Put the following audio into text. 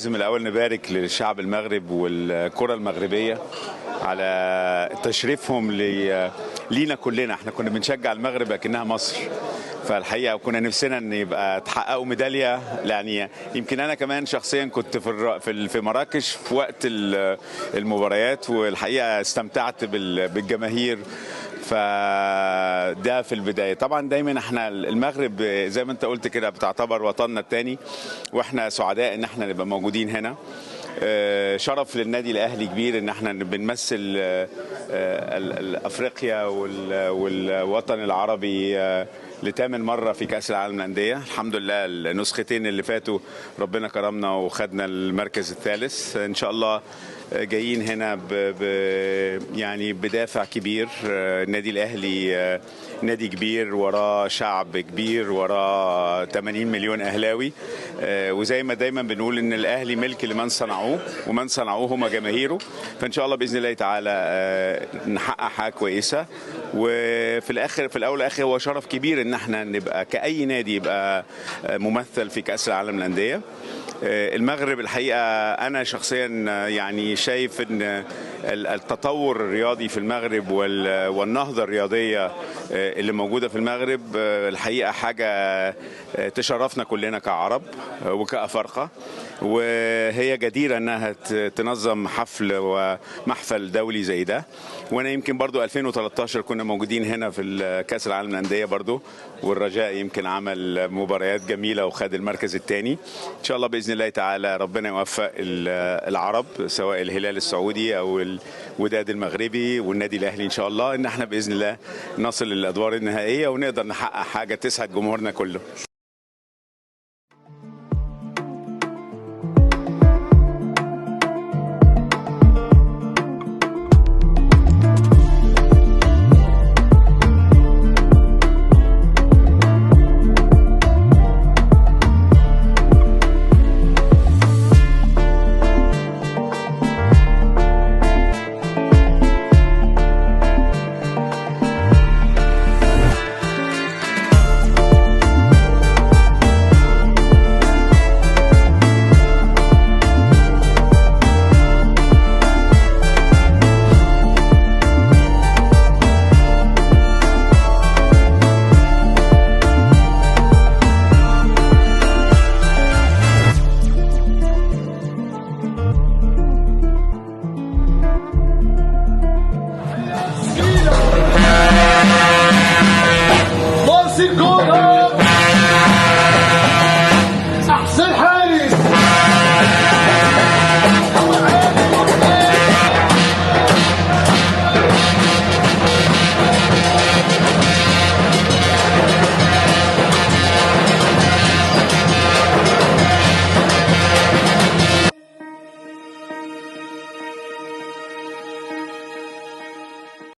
لازم الأول نبارك للشعب المغرب والكرة المغربية على تشريفهم لينا كلنا. احنا كنا بنشجع المغرب لكنها مصر، فالحقيقه كنا نفسنا ان يبقى تحققوا ميداليه. يعني يمكن انا كمان شخصيا كنت في مراكش في وقت المباريات، والحقيقه استمتعت بالجماهير. فده في البدايه. طبعا دايما احنا المغرب زي ما انت قلت كده بتعتبر وطننا الثاني، واحنا سعداء ان احنا نبقى موجودين هنا. شرف للنادي الاهلي كبير ان احنا بنمثل افريقيا والوطن العربي لتامن مره في كاس العالم للانديه. الحمد لله النسختين اللي فاتوا ربنا كرمنا وخدنا المركز الثالث. ان شاء الله جايين هنا يعني بدافع كبير. النادي الاهلي نادي كبير وراه شعب كبير، وراه 80 مليون اهلاوي، وزي ما دايما بنقول ان الاهلي ملك لمن صنعوه، ومن صنعوه هم جماهيره. فان شاء الله باذن الله تعالى نحقق حاجه كويسه. وفي الاخر في الاول والاخر هو شرف كبير ان احنا نبقى كاي نادي يبقى ممثل في كاس العالم للانديه. المغرب الحقيقه انا شخصيا يعني شايف ان التطور الرياضي في المغرب والنهضه الرياضيه اللي موجوده في المغرب الحقيقه حاجه تشرفنا كلنا كعرب وكأفارقة، وهي جديره انها تنظم حفل ومحفل دولي زي ده. وانا يمكن برضو 2013 كنا موجودين هنا في كاس العالم للانديه برضو، والرجاء يمكن عمل مباريات جميله وخد المركز الثاني. ان شاء الله باذن الله تعالى ربنا يوفق العرب، سواء الهلال السعودي او الوداد المغربي والنادي الاهلي، ان شاء الله ان احنا باذن الله نصل للادوار النهائيه ونقدر نحقق حاجه تسعد جمهورنا كله.